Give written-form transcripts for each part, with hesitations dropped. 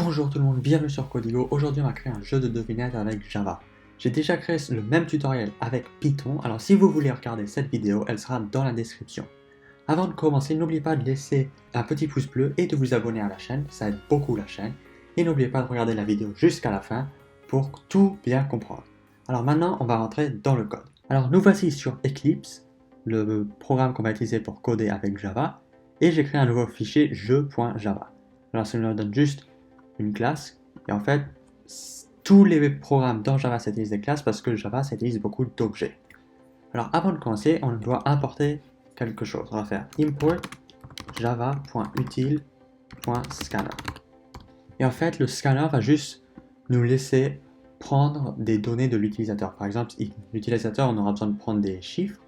Bonjour tout le monde, bienvenue sur Codigo. Aujourd'hui on va créer un jeu de devinettes avec Java. J'ai déjà créé le même tutoriel avec Python, alors si vous voulez regarder cette vidéo, elle sera dans la description. Avant de commencer, n'oubliez pas de laisser un petit pouce bleu et de vous abonner à la chaîne, ça aide beaucoup la chaîne. Et n'oubliez pas de regarder la vidéo jusqu'à la fin pour tout bien comprendre. Alors maintenant, on va rentrer dans le code. Alors nous voici sur Eclipse, le programme qu'on va utiliser pour coder avec Java, et j'ai créé un nouveau fichier jeu.java. Alors ça nous donne juste une classe, et en fait, tous les programmes dans Java s'utilisent des classes parce que Java s'utilise beaucoup d'objets. Alors avant de commencer, on doit importer quelque chose. On va faire import java.util.scanner. Et en fait, le scanner va juste nous laisser prendre des données de l'utilisateur. Par exemple, l'utilisateur, on aura besoin de prendre des chiffres.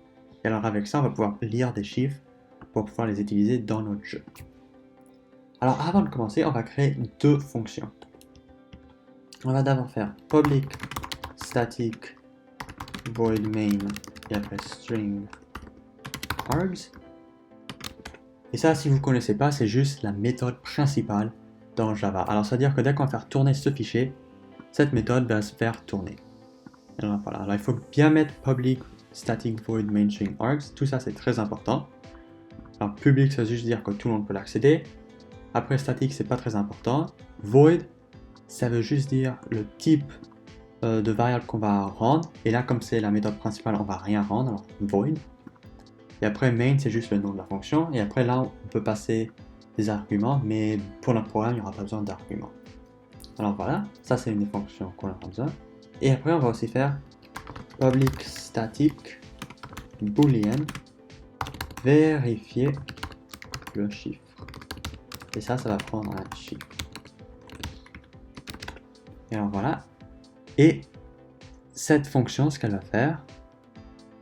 Et alors avec ça, on va pouvoir lire des chiffres pour pouvoir les utiliser dans notre jeu. Alors avant de commencer, on va créer deux fonctions. On va d'abord faire public static void main et après string args. Et ça, si vous ne connaissez pas, c'est juste la méthode principale dans Java. Alors ça veut dire que dès qu'on va faire tourner ce fichier, cette méthode va se faire tourner. Alors voilà, alors il faut bien mettre public static void main string args. Tout ça c'est très important. Alors public, ça veut juste dire que tout le monde peut l'accéder. Après static, c'est pas très important. Void, ça veut juste dire le type de variable qu'on va rendre. Et là, comme c'est la méthode principale, on va rien rendre, alors void. Et après main, c'est juste le nom de la fonction. Et après là, on peut passer des arguments, mais pour notre programme, il n'y aura pas besoin d'arguments. Alors voilà, ça c'est une des fonctions qu'on aura besoin. Et après, on va aussi faire public static boolean vérifier le chiffre. Et ça va prendre un chiffre. Et alors voilà. Et cette fonction, ce qu'elle va faire,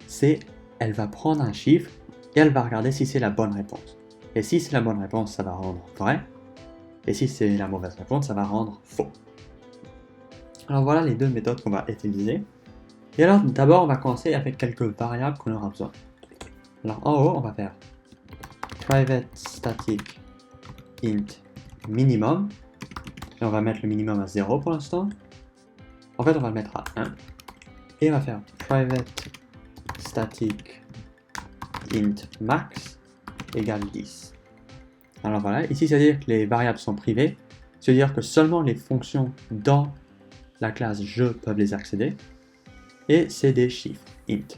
c'est elle va prendre un chiffre et elle va regarder si c'est la bonne réponse. Et si c'est la bonne réponse, ça va rendre vrai. Et si c'est la mauvaise réponse, ça va rendre faux. Alors voilà les deux méthodes qu'on va utiliser. Et alors d'abord, on va commencer avec quelques variables qu'on aura besoin. Alors en haut, on va faire private static int minimum. Et on va mettre le minimum à 0 pour l'instant. En fait, on va le mettre à 1. Et on va faire private static int max égale 10. Alors voilà, ici, c'est-à-dire que les variables sont privées. C'est-à-dire que seulement les fonctions dans la classe je peuvent les accéder. Et c'est des chiffres, int.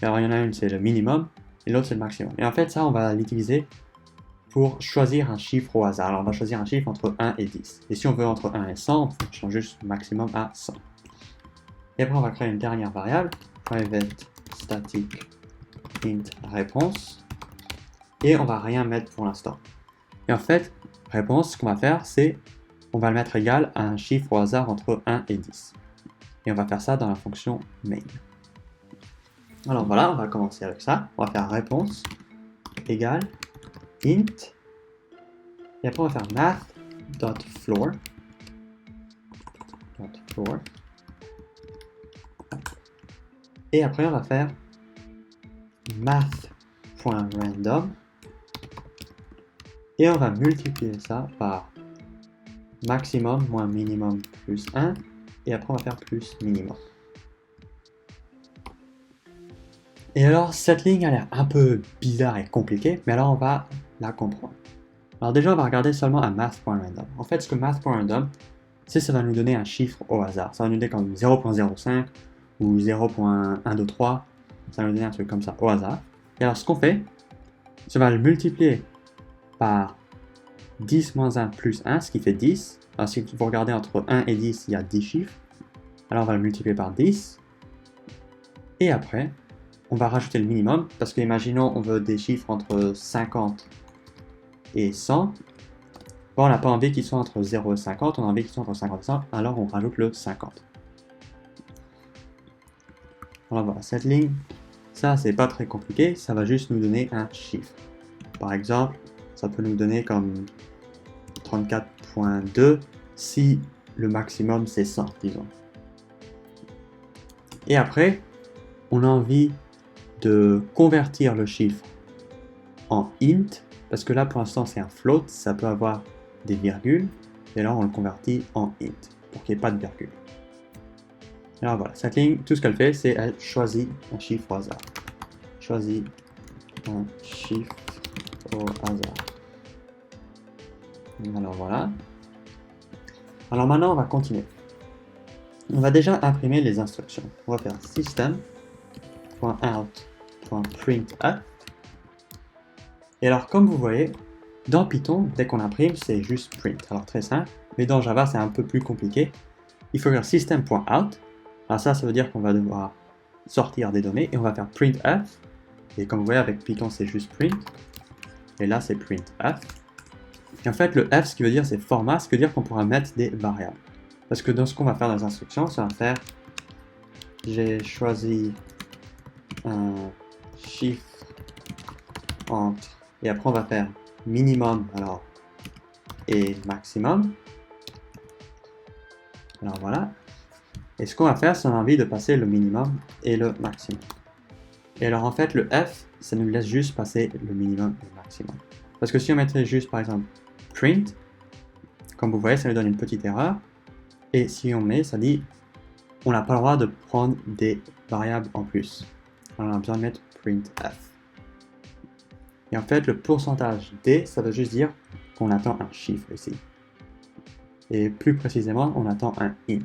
Alors il y en a une, c'est le minimum, et l'autre, c'est le maximum. Et en fait, ça, on va l'utiliser pour choisir un chiffre au hasard. Alors on va choisir un chiffre entre 1 et 10. Et si on veut entre 1 et 100, on change juste maximum à 100. Et après on va créer une dernière variable, private static int réponse. Et on va rien mettre pour l'instant. Et en fait, réponse, ce qu'on va faire, c'est on va le mettre égal à un chiffre au hasard entre 1 et 10. Et on va faire ça dans la fonction main. Alors voilà, on va commencer avec ça. On va faire réponse égale int, et après on va faire math.floor, et après on va faire math.random, et on va multiplier ça par maximum moins minimum plus 1, et après on va faire plus minimum. Et alors cette ligne a l'air un peu bizarre et compliquée, mais alors on va la comprendre. Alors déjà on va regarder seulement à math.random. En fait ce que math.random, c'est ça va nous donner un chiffre au hasard. Ça va nous donner comme 0.05 ou 0.123, ça va nous donner un truc comme ça au hasard. Et alors ce qu'on fait, ça va le multiplier par 10 moins 1 plus 1, ce qui fait 10. Alors si vous regardez entre 1 et 10, il y a 10 chiffres. Alors on va le multiplier par 10. Et après, on va rajouter le minimum, parce que imaginons on veut des chiffres entre 50 et 100. Bon, on n'a pas envie qu'ils soient entre 0 et 50, on a envie qu'ils soient entre 50 et 100, alors on rajoute le 50. Alors voilà, cette ligne, ça c'est pas très compliqué, ça va juste nous donner un chiffre. Par exemple, ça peut nous donner comme 34.2 si le maximum c'est 100, disons. Et après, on a envie de convertir le chiffre en int, parce que là pour l'instant c'est un float, ça peut avoir des virgules, Et là, on le convertit en int pour qu'il n'y ait pas de virgule. Alors voilà, cette ligne, tout ce qu'elle fait, c'est elle choisit un chiffre au hasard. Choisit un chiffre au hasard. Alors voilà. Alors maintenant, on va continuer. On va déjà imprimer les instructions. On va faire system.out.printf. Et alors, comme vous voyez, dans Python, dès qu'on imprime, c'est juste print. Alors très simple. Mais dans Java, c'est un peu plus compliqué. Il faut faire system.out. Alors ça veut dire qu'on va devoir sortir des données et on va faire printf. Et comme vous voyez, avec Python, c'est juste print. Et là, c'est printf. Et en fait, le f, ce qui veut dire, c'est format, ce qui veut dire qu'on pourra mettre des variables. Parce que dans ce qu'on va faire dans les instructions, ça va faire j'ai choisi un chiffre entre, et après on va faire minimum, alors, et maximum. Alors voilà. Et ce qu'on va faire, c'est on a envie de passer le minimum et le maximum. Et alors en fait, le f, ça nous laisse juste passer le minimum et le maximum. Parce que si on mettait juste, par exemple, print, comme vous voyez, ça nous donne une petite erreur. Et si on met, ça dit, on n'a pas le droit de prendre des variables en plus. Alors on a besoin de mettre printf. Et en fait, le pourcentage d, ça veut juste dire qu'on attend un chiffre ici. Et plus précisément, on attend un int.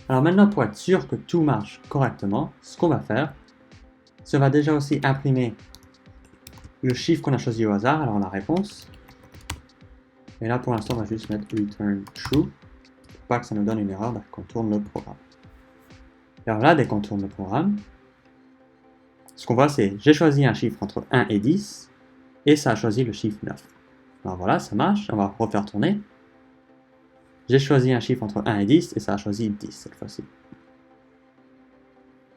Alors maintenant, pour être sûr que tout marche correctement, ce qu'on va faire, c'est qu'on va déjà aussi imprimer le chiffre qu'on a choisi au hasard, alors la réponse. Et là, pour l'instant, on va juste mettre return true, pour pas que ça nous donne une erreur qu'on tourne le programme. Et alors là, dès qu'on tourne le programme, ce qu'on voit, c'est j'ai choisi un chiffre entre 1 et 10, et ça a choisi le chiffre 9. Alors voilà, ça marche, on va refaire tourner. J'ai choisi un chiffre entre 1 et 10, et ça a choisi 10 cette fois-ci.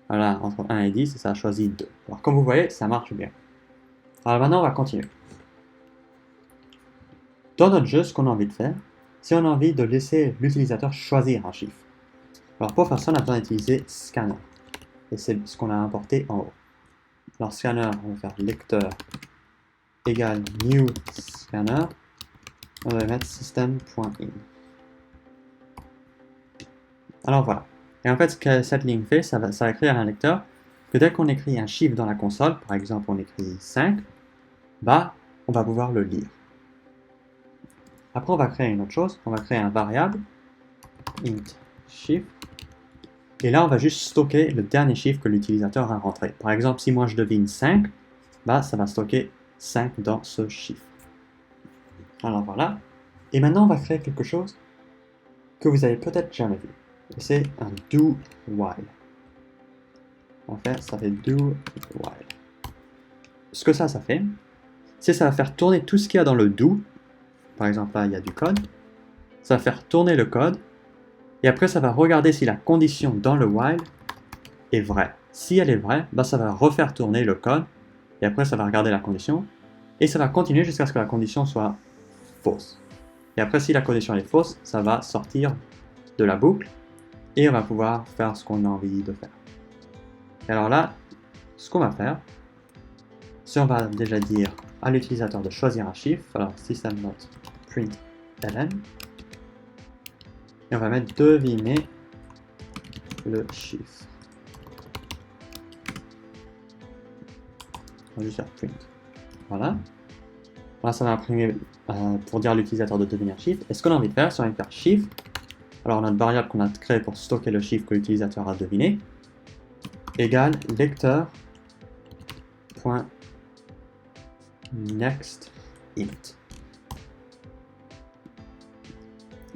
Voilà, entre 1 et 10, et ça a choisi 2. Alors comme vous voyez, ça marche bien. Alors maintenant, on va continuer. Dans notre jeu, ce qu'on a envie de faire, c'est on a envie de laisser l'utilisateur choisir un chiffre. Alors pour faire ça, on a besoin d'utiliser scanner. Et c'est ce qu'on a importé en haut. Alors scanner, on va faire lecteur égale new scanner. On va mettre system.in. Alors voilà. Et en fait, ce que cette ligne fait, ça va créer un lecteur que dès qu'on écrit un chiffre dans la console, par exemple on écrit 5, bah, on va pouvoir le lire. Après, on va créer une autre chose. On va créer un variable, int chiffre. Et là, on va juste stocker le dernier chiffre que l'utilisateur a rentré. Par exemple, si moi je devine 5, bah, ça va stocker 5 dans ce chiffre. Alors voilà. Et maintenant, on va créer quelque chose que vous avez peut-être jamais vu. C'est un do while. En fait, ça fait do while. Ce que ça fait, c'est ça va faire tourner tout ce qu'il y a dans le do. Par exemple, là, il y a du code. Ça va faire tourner le code. Et après, ça va regarder si la condition dans le while est vraie. Si elle est vraie, bah, ça va refaire tourner le code. Et après, ça va regarder la condition. Et ça va continuer jusqu'à ce que la condition soit fausse. Et après, si la condition est fausse, ça va sortir de la boucle. Et on va pouvoir faire ce qu'on a envie de faire. Et alors là, ce qu'on va faire, c'est on va déjà dire à l'utilisateur de choisir un chiffre. Alors, system.println. Et on va mettre deviner le chiffre. On va juste faire print. Voilà. Là, ça va imprimer pour dire à l'utilisateur de deviner un chiffre. Et ce qu'on a envie de faire, c'est on va faire chiffre. Alors, notre variable qu'on a créée pour stocker le chiffre que l'utilisateur a deviné égale lecteur.nextInt.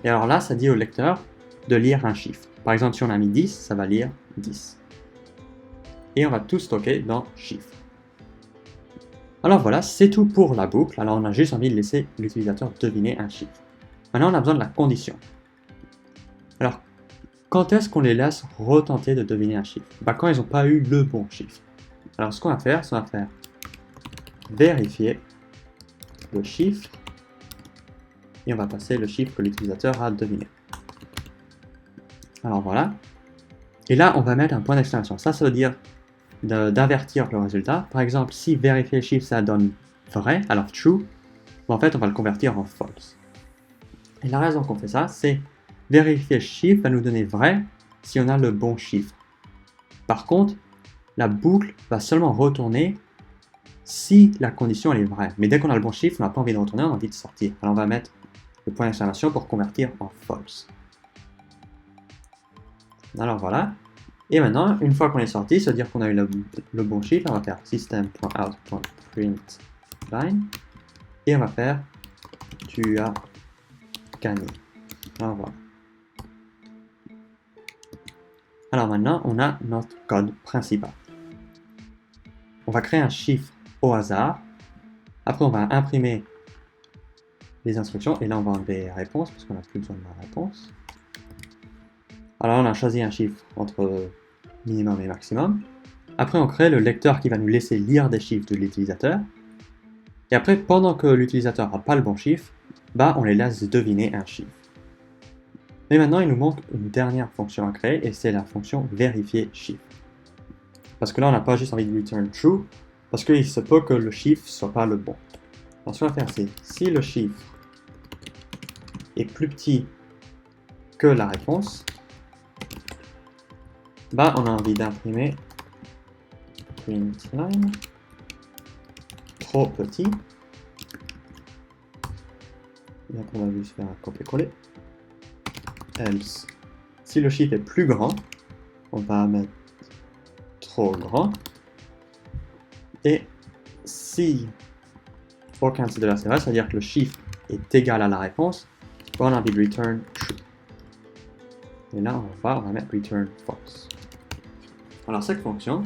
Et alors là, ça dit au lecteur de lire un chiffre. Par exemple, si on a mis 10, ça va lire 10. Et on va tout stocker dans chiffre. Alors voilà, c'est tout pour la boucle. Alors on a juste envie de laisser l'utilisateur deviner un chiffre. Maintenant, on a besoin de la condition. Alors, quand est-ce qu'on les laisse retenter de deviner un chiffre? Bah, quand ils n'ont pas eu le bon chiffre. Alors, ce qu'on va faire, c'est on va faire vérifier le chiffre et on va passer le chiffre que l'utilisateur a deviné. Alors voilà. Et là, on va mettre un point d'exclamation. Ça veut dire d'invertir le résultat. Par exemple, si vérifier le chiffre, ça donne vrai, alors true, en fait, on va le convertir en false. Et la raison qu'on fait ça, c'est vérifier chiffre va nous donner vrai si on a le bon chiffre. Par contre, la boucle va seulement retourner si la condition elle est vraie. Mais dès qu'on a le bon chiffre, on n'a pas envie de retourner, on a envie de sortir. Alors on va mettre le point d'exclamation pour convertir en false. Alors voilà. Et maintenant, une fois qu'on est sorti, ça veut dire qu'on a eu le bon chiffre, on va faire system.out.println et on va faire tu as gagné. Alors voilà. Alors maintenant, on a notre code principal. On va créer un chiffre au hasard. Après, on va imprimer les instructions et là, on va enlever réponse parce qu'on n'a plus besoin de la réponse. Alors, on a choisi un chiffre entre minimum et maximum. Après, on crée le lecteur qui va nous laisser lire des chiffres de l'utilisateur. Et après, pendant que l'utilisateur n'a pas le bon chiffre, on les laisse deviner un chiffre. Mais maintenant, il nous manque une dernière fonction à créer et c'est la fonction vérifier chiffre. Parce que là, on n'a pas juste envie de return true, parce qu'il se peut que le chiffre ne soit pas le bon. Alors, ce qu'on va faire, c'est si le chiffre est plus petit que la réponse, on a envie d'imprimer println trop petit. Et après, on va juste faire un copier-coller. Else, si le chiffre est plus grand, on va mettre trop grand. Et si aucun de ces deux-là c'est vrai, c'est-à-dire que le chiffre est égal à la réponse, on a envie de return true. Et là, on va mettre return false. Alors cette fonction,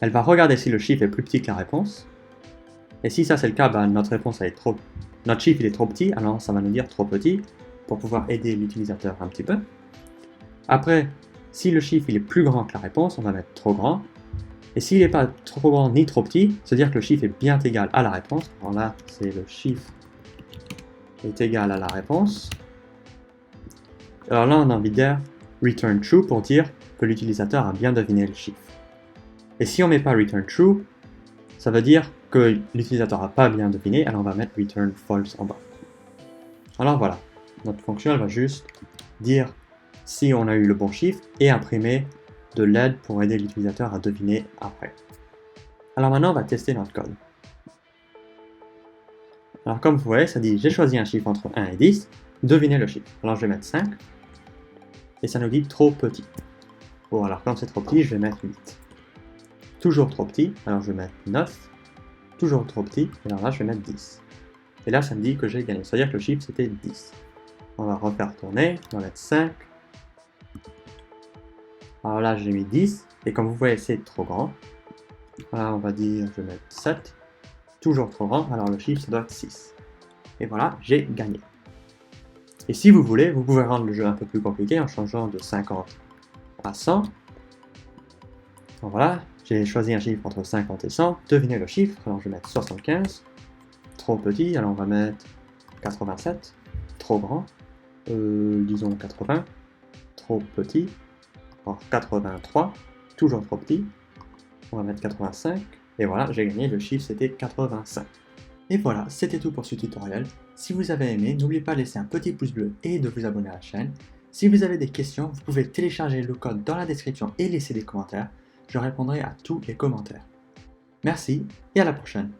elle va regarder si le chiffre est plus petit que la réponse. Et si ça c'est le cas, notre réponse elle est notre chiffre il est trop petit, alors ça va nous dire trop petit pour pouvoir aider l'utilisateur un petit peu. Après, si le chiffre il est plus grand que la réponse, on va mettre trop grand. Et s'il n'est pas trop grand ni trop petit, c'est-à-dire que le chiffre est bien égal à la réponse. Alors là, c'est le chiffre est égal à la réponse. Alors là, on a envie de dire return true pour dire que l'utilisateur a bien deviné le chiffre. Et si on ne met pas return true, ça veut dire que l'utilisateur n'a pas bien deviné, alors on va mettre return false en bas. Alors voilà, notre fonction elle va juste dire si on a eu le bon chiffre et imprimer de l'aide pour aider l'utilisateur à deviner après. Alors maintenant, on va tester notre code. Alors comme vous voyez, ça dit j'ai choisi un chiffre entre 1 et 10, devinez le chiffre. Alors je vais mettre 5, et ça nous dit trop petit. Bon, alors comme c'est trop petit, je vais mettre 8. Toujours trop petit, alors je vais mettre 9. Toujours trop petit, et alors là je vais mettre 10. Et là ça me dit que j'ai gagné, c'est-à-dire que le chiffre c'était 10. On va refaire tourner, on va mettre 5. Alors là j'ai mis 10, et comme vous voyez c'est trop grand. Voilà, on va dire, je vais mettre 7. Toujours trop grand, alors le chiffre ça doit être 6. Et voilà, j'ai gagné. Et si vous voulez, vous pouvez rendre le jeu un peu plus compliqué en changeant de 50 à 100. Donc voilà, j'ai choisi un chiffre entre 50 et 100. Devinez le chiffre, alors je vais mettre 75. Trop petit, alors on va mettre 87. Trop grand, disons 80. Trop petit, alors 83. Toujours trop petit, on va mettre 85. Et voilà, j'ai gagné, le chiffre c'était 85. Et voilà, c'était tout pour ce tutoriel. Si vous avez aimé, n'oubliez pas de laisser un petit pouce bleu et de vous abonner à la chaîne. Si vous avez des questions, vous pouvez télécharger le code dans la description et laisser des commentaires. Je répondrai à tous les commentaires. Merci et à la prochaine.